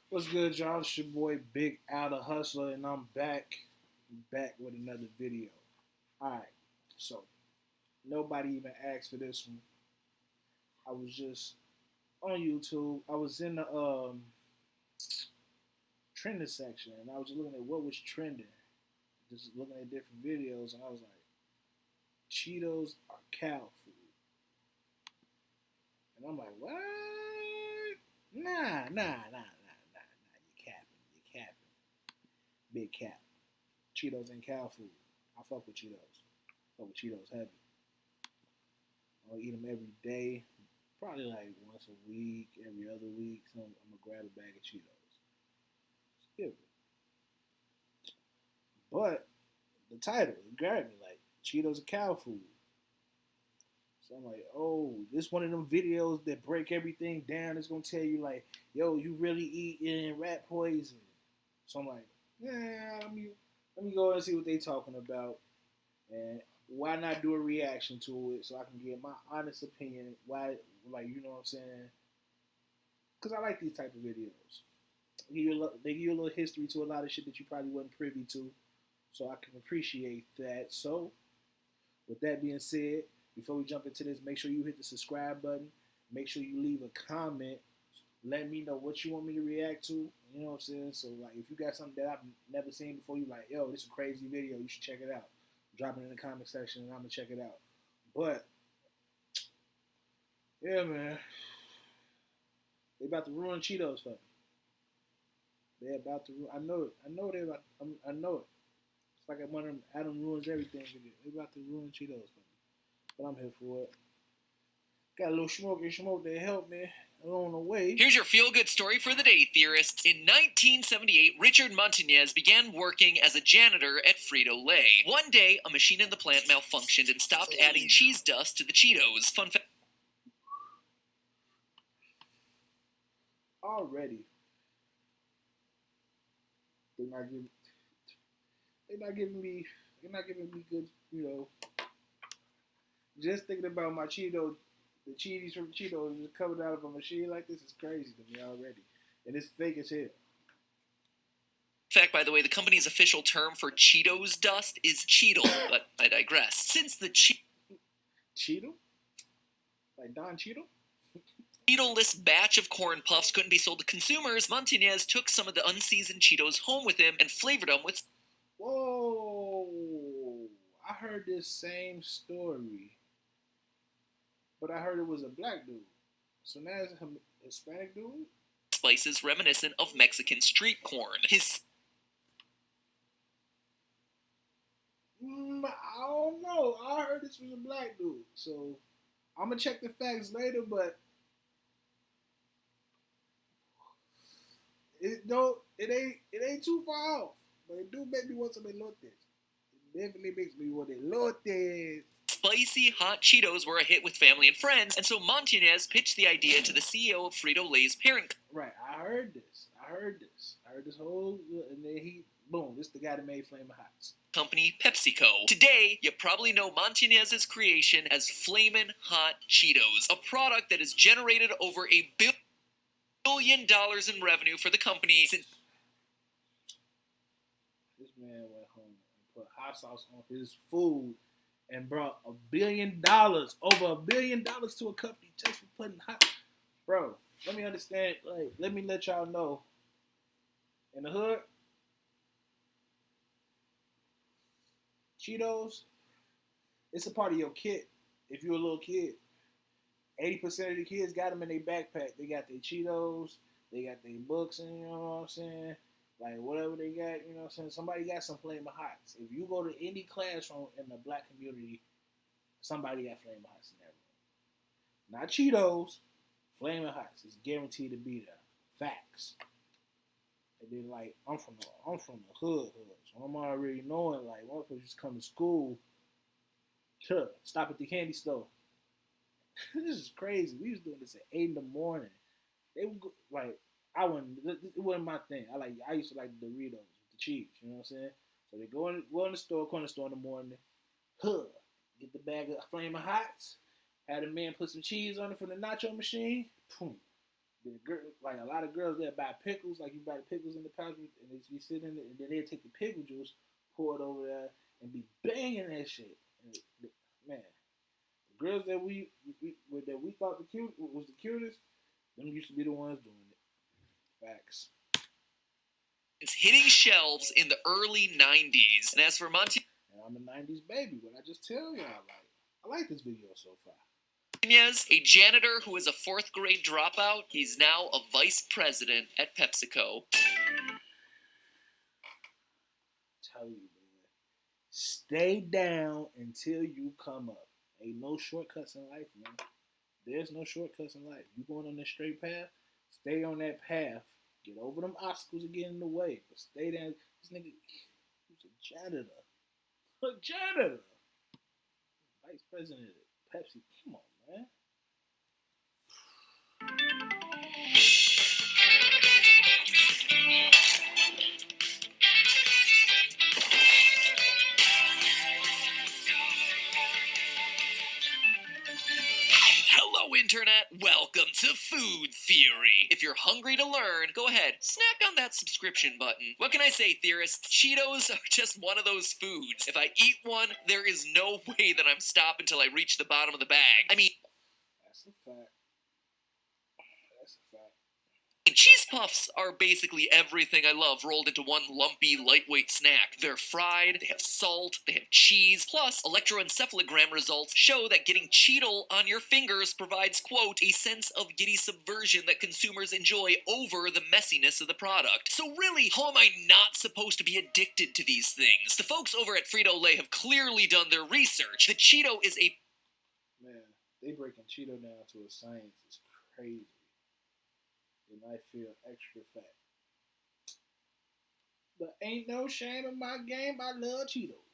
What's good, y'all? It's your boy Big Al the Hustler, and I'm back with another video. Alright, so nobody even asked for this one. I was just on YouTube. I was in the trending section, and I was just looking at what was trending. Just looking at different videos, and I was like, Cheetos are cow food. And I'm like, what? Nah. You capping. Big cap. Cheetos ain't cow food. I fuck with Cheetos. Fuck with Cheetos heavy. I'll eat them every day. Probably like once a week, every other week. So I'm gonna grab a bag of Cheetos. It's good. But the title, it grabbed me like Cheetos are cow food. So I'm like, oh, this one of them videos that break everything down. It's gonna tell you like, yo, you really eating rat poison. So I'm like, yeah, let me go and see what they talking about, and why not do a reaction to it so I can get my honest opinion. Why, like, you know what I'm saying? Because I like these type of videos. They give you a little history to a lot of shit that you probably wasn't privy to, so I can appreciate that. So, with that being said, before we jump into this, make sure you hit the subscribe button. Make sure you leave a comment. Let me know what you want me to react to. You know what I'm saying? So, like, if you got something that I've never seen before, you like, yo, this is a crazy video. You should check it out. Drop it in the comment section, and I'm gonna check it out. But yeah, man, they about to ruin Cheetos for me. They're about to. I know it. I know they about. I know it. It's like one of them Adam ruins everything video. They about to ruin Cheetos for me. But I'm here for it. Got a little smoke to help me along the way. Here's your feel-good story for the day, theorists. In 1978, Richard Montañez began working as a janitor at Frito-Lay. One day, a machine in the plant malfunctioned and stopped adding cheese dust to the Cheetos. Fun fact. Already, they're not giving. They're not giving me. They're not giving me good. You know, just thinking about my Cheetos, the cheese from Cheetos just coming out of a machine like this is crazy to me already, and it's fake as hell. In fact, by the way, the company's official term for Cheetos dust is Cheetle, but I digress. Since the Cheeto, like Don Cheeto. Cheeto-less batch of corn puffs couldn't be sold to consumers, Montañez took some of the unseasoned Cheetos home with him and flavored them with... Whoa! I heard this same story, but I heard it was a black dude. So now it's a Hispanic dude? Spices reminiscent of Mexican street corn. I don't know. I heard this was a black dude. So I'm gonna check the facts later, but it ain't too far off. But it do make me want some elotes. It definitely makes me want elotes. Spicy hot Cheetos were a hit with family and friends, and so Montañez pitched the idea to the CEO of Frito-Lay's parent. Right, I heard this. I heard this whole, and then boom, this is the guy that made Flamin' Hots. Company PepsiCo. Today, you probably know Montañez's creation as Flamin' Hot Cheetos, a product that has generated over $1 billion in revenue for the company since... This man went home and put hot sauce on his food and brought over $1 billion to a company just for putting hot. Bro, let me understand. Like, let me let y'all know. In the hood, Cheetos, it's a part of your kit. If you're a little kid, 80% of the kids got them in their backpack. They got their Cheetos, they got their books, and you know what I'm saying? Like, whatever they got, you know what I'm saying? Somebody got some Flamin' Hots. If you go to any classroom in the black community, somebody got Flamin' Hots in that room. Not Cheetos, Flamin' Hots. It's guaranteed to be there. Facts. And then, like, I'm from the hood, so I'm already knowing, like, motherfuckers just come to school to stop at the candy store. This is crazy. We was doing this at 8 in the morning. They would go, like, it wasn't my thing. I used to like the Doritos with the cheese, you know what I'm saying? So they go in the store, corner store in the morning, get the bag of Flamin' Hots, had a man put some cheese on it from the nacho machine, boom, Like a lot of girls that buy pickles, like you buy the pickles in the pouch, and they be sitting in it, and then they take the pickle juice, pour it over there, and be banging that shit. And man, the girls that we thought the cute was the cutest, them used to be the ones doing it. Facts. It's hitting shelves in the early 90s. And as for Monty, and I'm a 90s baby, but I just tell y'all, I like this video so far. Martinez, a janitor who is a 4th grade dropout, he's now a vice president at PepsiCo. Tell you, man, stay down until you come up. Ain't no shortcuts in life, man. There's no shortcuts in life. You going on the straight path, stay on that path. Get over them obstacles and get in the way. But stay down. This nigga, he's a janitor. A janitor. Vice president of Pepsi. Come on, man. Hello, Internet. Welcome to Food Theory. If you're hungry to learn, go ahead, snack on that subscription button. What can I say, theorists? Cheetos are just one of those foods. If I eat one, there is no way that I'm stopping until I reach the bottom of the bag. I mean, that's a fact. That's a fact. Cheese puffs are basically everything I love rolled into one lumpy, lightweight snack. They're fried, they have salt, they have cheese, plus electroencephalogram results show that getting Cheeto on your fingers provides, quote, a sense of giddy subversion that consumers enjoy over the messiness of the product. So really, how am I not supposed to be addicted to these things? The folks over at Frito-Lay have clearly done their research. The Cheeto is a... Man, they breaking Cheeto down to a science. It's crazy. And I feel extra fat. But ain't no shame in my game. I love Cheetos.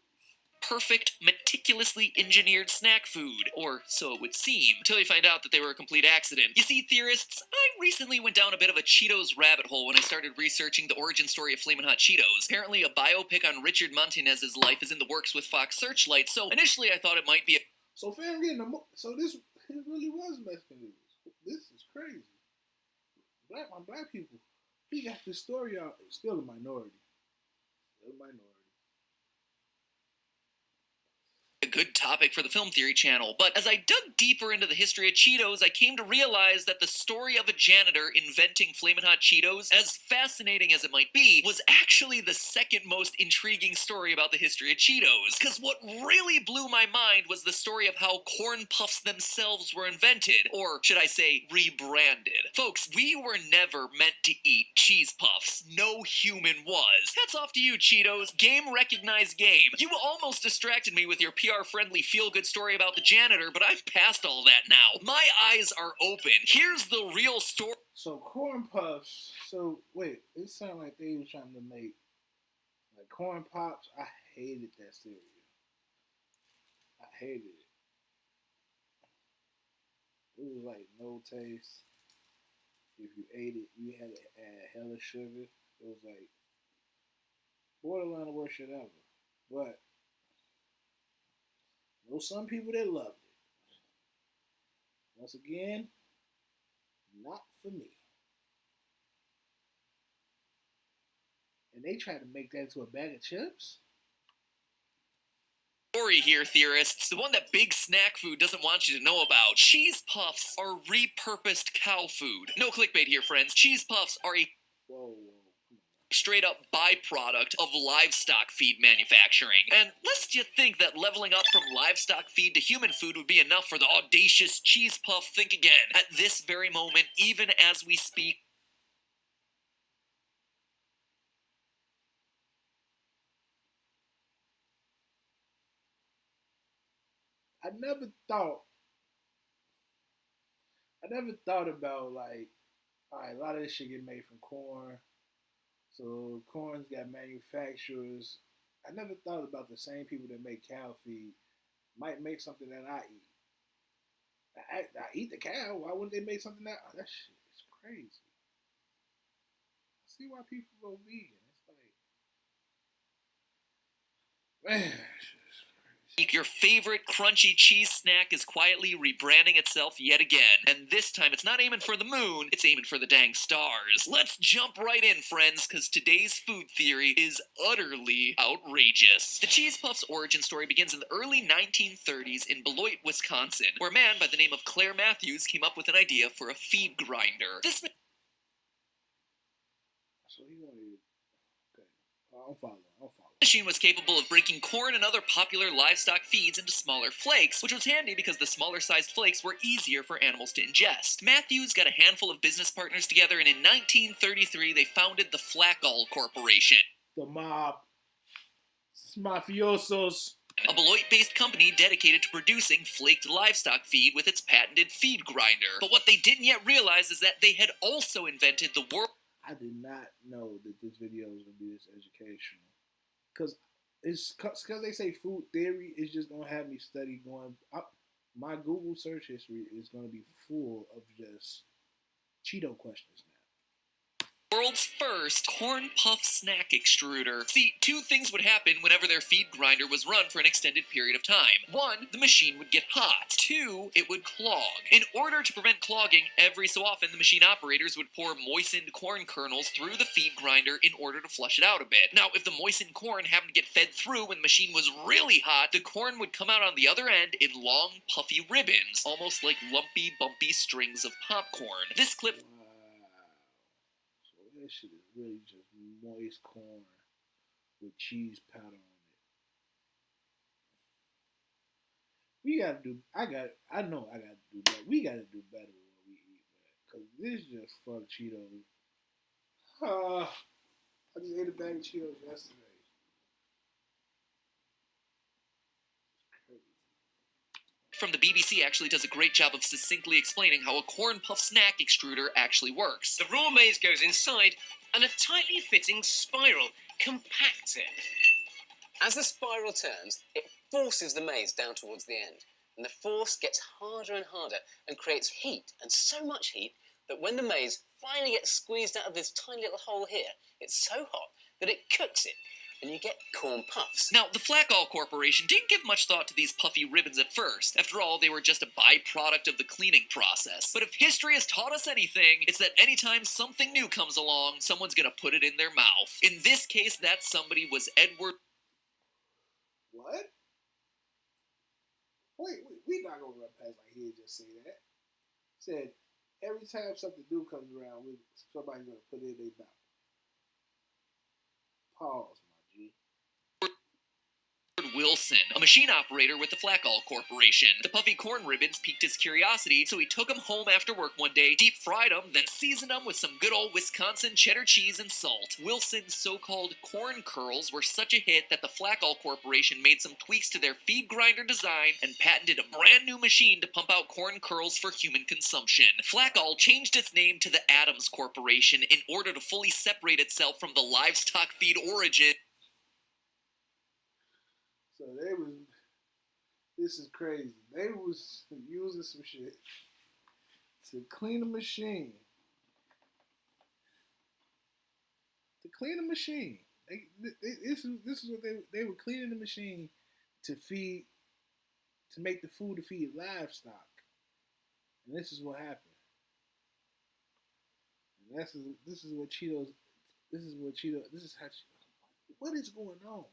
Perfect, meticulously engineered snack food, or so it would seem, until you find out that they were a complete accident. You see, theorists, I recently went down a bit of a Cheetos rabbit hole when I started researching the origin story of Flamin' Hot Cheetos. Apparently, a biopic on Richard Montanez's life is in the works with Fox Searchlight, so initially I thought it might be a... So fam, so this it really was Mexican news. This is crazy. Black people, he got this story out. It's still a minority. Still a minority. A good topic for the Film Theory channel, but as I dug deeper into the history of Cheetos, I came to realize that the story of a janitor inventing Flamin' Hot Cheetos, as fascinating as it might be, was actually the second most intriguing story about the history of Cheetos. Because what really blew my mind was the story of how corn puffs themselves were invented, or should I say, rebranded. Folks, we were never meant to eat cheese puffs. No human was. Hats off to you, Cheetos. Game recognized game. You almost distracted me with your PR-friendly feel-good story about the janitor, but I've passed all that now. My eyes are open. Here's the real story. So corn puffs. So wait, it sounded like they was trying to make like corn pops. I hated that cereal. I hated it. It was like no taste. If you ate it, you had to add hella sugar. It was like borderline the worst shit ever. But know some people that loved it. Once again, not for me. And they tried to make that into a bag of chips? Story here, theorists. The one that big snack food doesn't want you to know about. Cheese puffs are repurposed cow food. No clickbait here, friends. Cheese puffs are a... Whoa. straight up byproduct of livestock feed manufacturing. And lest you think that leveling up from livestock feed to human food would be enough for the audacious cheese puff, think again. At this very moment, even as we speak, I never thought about like, alright, a lot of this shit get made from corn. So corn's got manufacturers. I never thought about the same people that make cow feed might make something that I eat. I eat the cow. Why wouldn't they make something that shit is crazy? I see why people go vegan. It's like, man, shit is crazy. Your favorite crunchy cheese snack is quietly rebranding itself yet again. And this time it's not aiming for the moon, it's aiming for the dang stars. Let's jump right in, friends, because today's food theory is utterly outrageous. The Cheese Puff's origin story begins in the early 1930s in Beloit, Wisconsin, where a man by the name of Claire Matthews came up with an idea for a feed grinder. This So he wanted. Okay, I'm following. machine was capable of breaking corn and other popular livestock feeds into smaller flakes, which was handy because the smaller sized flakes were easier for animals to ingest. Matthews got a handful of business partners together, and in 1933 they founded the Flackall Corporation. The mob. Mafiosos. A Beloit-based company dedicated to producing flaked livestock feed with its patented feed grinder. But what they didn't yet realize is that they had also invented the world. I did not know that this video was going to be this educational. Because they say food theory is just going to have me study going up. My Google search history is going to be full of just Cheeto questions now. World's first corn puff snack extruder. See, two things would happen whenever their feed grinder was run for an extended period of time. One, the machine would get hot. Two, it would clog. In order to prevent clogging, every so often the machine operators would pour moistened corn kernels through the feed grinder in order to flush it out a bit. Now, if the moistened corn happened to get fed through when the machine was really hot, the corn would come out on the other end in long, puffy ribbons, almost like lumpy, bumpy strings of popcorn. This clip... That shit is really just moist corn with cheese powder on it. We gotta do. I know I gotta do better. We gotta do better with what we eat, man. Cause this just fuck Cheetos. I just ate a bag of Cheetos yesterday. From the BBC actually does a great job of succinctly explaining how a corn puff snack extruder actually works. The raw maize goes inside, and a tightly fitting spiral compacts it. As the spiral turns, it forces the maize down towards the end, and the force gets harder and harder and creates heat, and so much heat that when the maize finally gets squeezed out of this tiny little hole here, it's so hot that it cooks it, and you get corn puffs. Now, the Flackall Corporation didn't give much thought to these puffy ribbons at first. After all, they were just a byproduct of the cleaning process. But if history has taught us anything, it's that anytime something new comes along, someone's gonna put it in their mouth. In this case, that somebody was Edward... What? Wait, we not gonna run past like he just say that. Said, every time something new comes around, somebody's gonna put it in their mouth. Pause. Wilson, a machine operator with the Flackall Corporation. The puffy corn ribbons piqued his curiosity, so he took them home after work one day, deep-fried them, then seasoned them with some good old Wisconsin cheddar cheese and salt. Wilson's so-called corn curls were such a hit that the Flackall Corporation made some tweaks to their feed grinder design and patented a brand new machine to pump out corn curls for human consumption. Flackall changed its name to the Adams Corporation in order to fully separate itself from the livestock feed origin. So this is crazy. They was using some shit to clean the machine. This is what they were cleaning the machine to make the food to feed livestock. And this is what happened. And this is what is going on?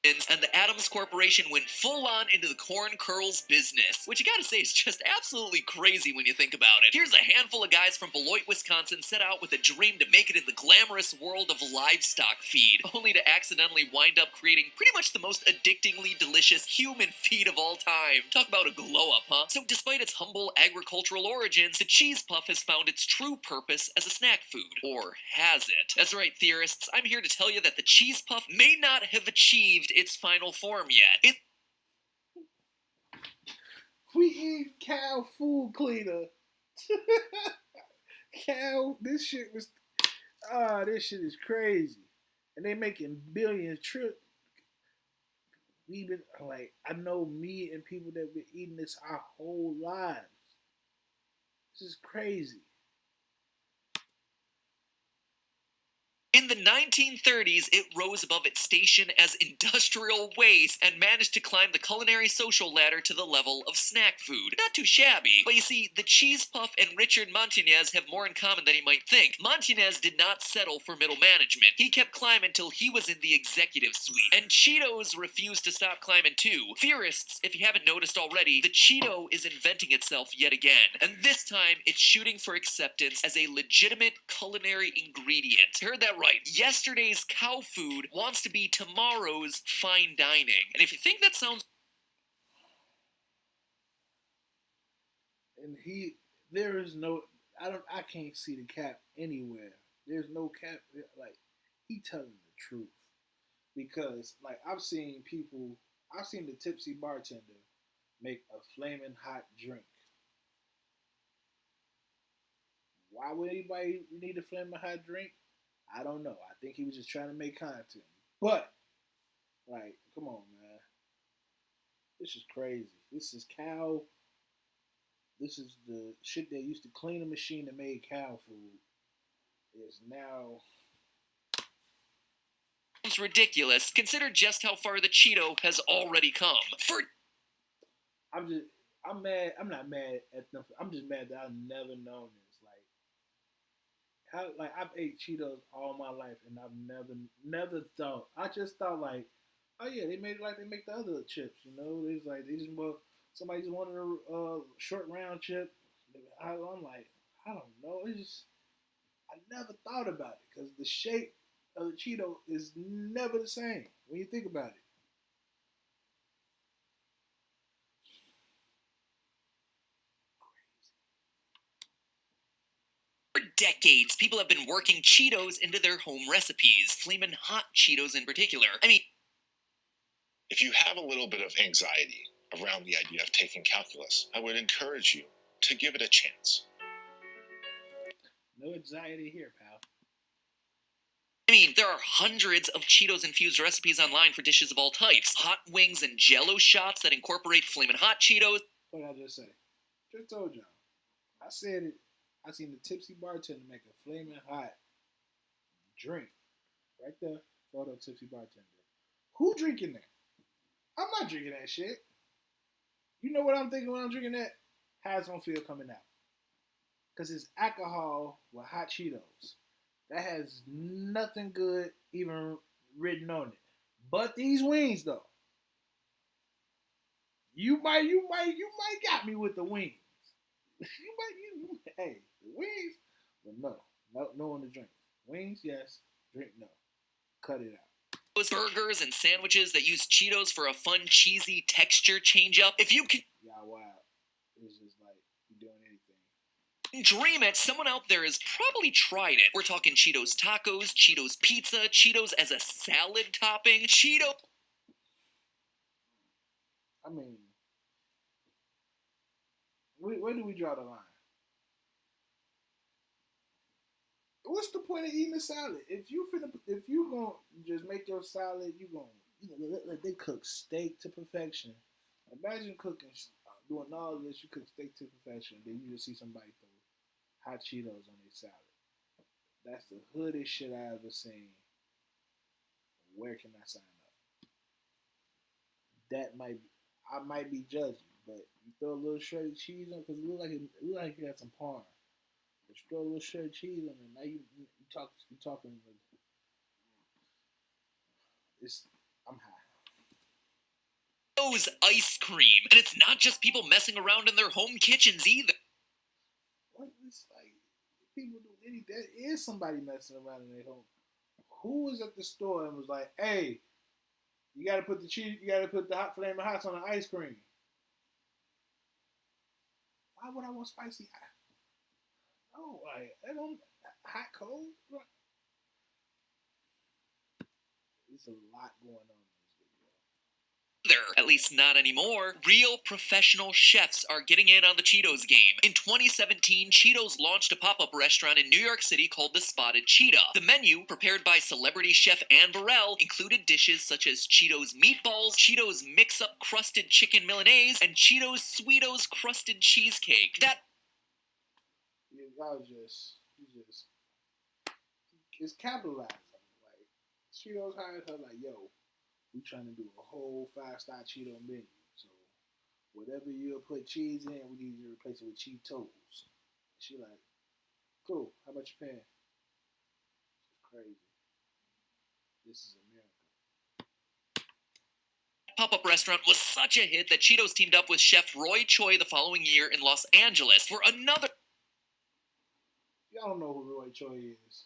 And the Adams Corporation went full-on into the corn curls business, which you gotta say is just absolutely crazy when you think about it. Here's a handful of guys from Beloit, Wisconsin set out with a dream to make it in the glamorous world of livestock feed, only to accidentally wind up creating pretty much the most addictingly delicious human feed of all time. Talk about a glow-up, huh? So despite its humble agricultural origins, the cheese puff has found its true purpose as a snack food. Or has it? That's right, theorists, I'm here to tell you that the cheese puff may not have achieved its final form yet. We eat cow food cleaner. This shit is crazy. And they making billions we've been I know me and people that have been eating this our whole lives. This is crazy. In the 1930s, it rose above its station as industrial waste and managed to climb the culinary social ladder to the level of snack food. Not too shabby, but you see, the Cheese Puff and Richard Montañez have more in common than you might think. Montañez did not settle for middle management. He kept climbing till he was in the executive suite. And Cheetos refused to stop climbing too. Theorists, if you haven't noticed already, the Cheeto is inventing itself yet again. And this time, it's shooting for acceptance as a legitimate culinary ingredient. Heard that right. Yesterday's cow food wants to be tomorrow's fine dining. And if you think that sounds... And there is no, I can't see the cap anywhere. There's no cap, like, he telling the truth. Because, like, I've seen the tipsy bartender make a flaming hot drink. Why would anybody need a flaming hot drink? I don't know. I think he was just trying to make content. But, like, come on, man. This is crazy. This is the shit that used to clean a machine that made cow food. Is now... It's ridiculous. Consider just how far the Cheeto has already come. I'm mad. I'm not mad at nothing. I'm just mad that I've never known this. I've ate Cheetos all my life, and I've never thought. I just thought, like, oh yeah, they made it like they make the other chips. You know, it's like somebody just wanted a short round chip. I'm like, I don't know. I never thought about it because the shape of the Cheeto is never the same when you think about it. For decades, people have been working Cheetos into their home recipes, flamin' hot Cheetos in particular. I mean, if you have a little bit of anxiety around the idea of taking calculus, I would encourage you to give it a chance. No anxiety here, pal. I mean, there are hundreds of Cheetos-infused recipes online for dishes of all types. Hot wings and Jell-O shots that incorporate flamin' hot Cheetos. What did I just say? Just told y'all. I said it. I seen the tipsy bartender make a flaming hot drink. Right there. Photo tipsy bartender. Who drinking that? I'm not drinking that shit. You know what I'm thinking when I'm drinking that? How it's gonna feel coming out. Because it's alcohol with hot Cheetos. That has nothing good even written on it. But these wings though. You might got me with the wings. Hey, the wings, but no on the drink. Wings, yes. Drink, no. Cut it out. Those burgers and sandwiches that use Cheetos for a fun, cheesy texture change-up. If you can... Y'all wild. It's just like, you doing anything. Dream it, someone out there has probably tried it. We're talking Cheetos tacos, Cheetos pizza, Cheetos as a salad topping, Cheeto... I mean, where do we draw the line? What's the point of eating a salad? If you gonna just make your salad, let they cook steak to perfection. Imagine doing all this. You cook steak to perfection, then you just see somebody throw hot Cheetos on their salad. That's the hoodest shit I ever seen. Where can I sign up? I might be judging, but you throw a little shredded cheese on because it look like you got some parm. But you throw a little shredded cheese on it. Now you talking. I'm high. Cheetos ice cream, and it's not just people messing around in their home kitchens either. What is like people do anything? There is somebody messing around in their home. Who was at the store and was like, "Hey, you gotta put the hot flaming hots on the ice cream." Why would I want spicy hot? No, like I don't hot cold. There's a lot going on in this video. At least not anymore. Real professional chefs are getting in on the Cheetos game. In 2017, Cheetos launched a pop-up restaurant in New York City called the Spotted Cheetah. The menu, prepared by celebrity chef Anne Burrell, included dishes such as Cheetos meatballs, Cheetos mix-up crusted chicken Milanese, and Cheetos Sweetos crusted cheesecake. It's capitalizing. Cheetos hired her like, yo, we trying to do a whole 5-star Cheeto menu. So whatever you put cheese in, we need you to replace it with Cheetos. She like, cool. How about you paying? It's crazy. This is America. Pop-up restaurant was such a hit that Cheetos teamed up with Chef Roy Choi the following year in Los Angeles for another. Y'all don't know who Roy Choi is.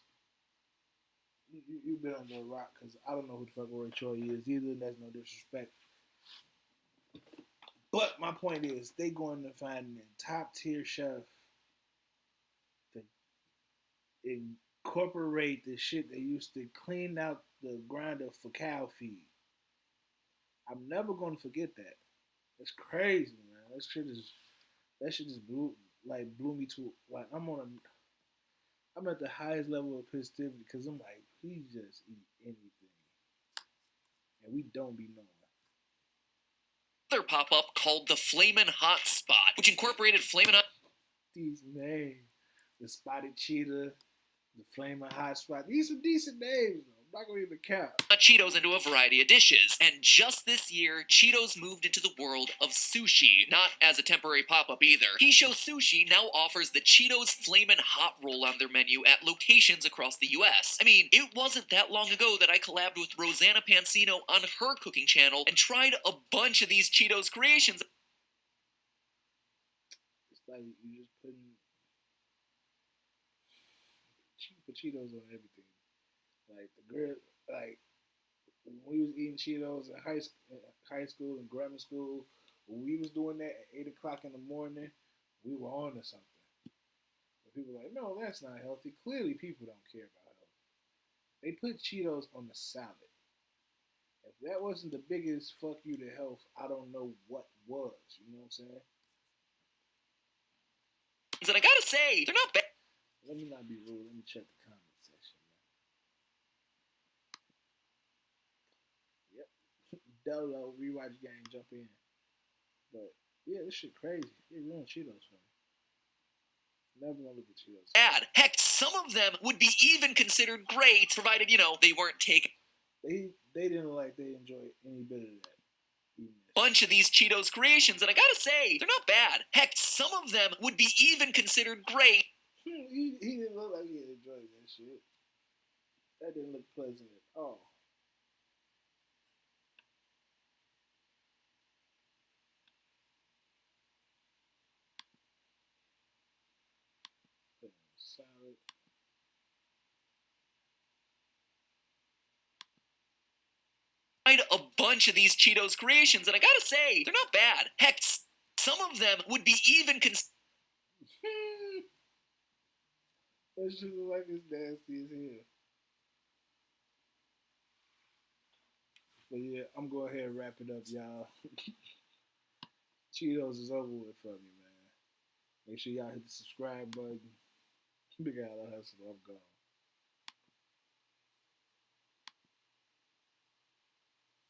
You've been under a rock because I don't know who the fuck Roy Choi is either. That's no disrespect. But my point is, they going to find a top tier chef to incorporate the shit they used to clean out the grinder for cow feed. I'm never going to forget that. That's crazy, man. That shit just blew me to like I'm at the highest level of positivity because I'm like, please just eat anything, and we don't be knowing. Another pop-up called the Flamin' Hot Spot, which incorporated Flamin' Hot. These names, the Spotted Cheetah, the Flamin' Hot Spot. These are decent names, though. I'm not gonna even count. Cheetos into a variety of dishes. And just this year, Cheetos moved into the world of sushi, not as a temporary pop-up either. Hisho Sushi now offers the Cheetos Flamin' Hot Roll on their menu at locations across the US. I mean, it wasn't that long ago that I collabed with Rosanna Pansino on her cooking channel and tried a bunch of these Cheetos creations. It's like you just put Cheetos on everything. Like the girl, like when we was eating Cheetos in high school and grammar school, when we was doing that at 8 o'clock in the morning, we were on to something. But people were like, no, that's not healthy. Clearly, people don't care about health. They put Cheetos on the salad. If that wasn't the biggest fuck you to health, I don't know what was. You know what I'm saying? And I gotta say, they're not bad. Let me not be rude. Let me check the comment section, man. Yep. Dolo, rewatch game, jump in. But yeah, this shit crazy. They ruined Cheetos for me. Never gonna look at Cheetos. Bad. Heck, some of them would be even considered great, provided, they weren't taken. They didn't look like they enjoyed any bit of that. Bunch of these Cheetos creations, and I gotta say, they're not bad. Heck, some of them would be even considered great. He didn't look like he enjoyed that shit. That didn't look pleasant at all. Salad. A bunch of these Cheetos creations, and I gotta say, they're not bad. Heck, some of them would be even That shit look like it's nasty as hell. But yeah, I'm going ahead and wrap it up, y'all. Cheetos is over with for me, man. Make sure y'all hit the subscribe button. Big Al Hustle, I'm gone.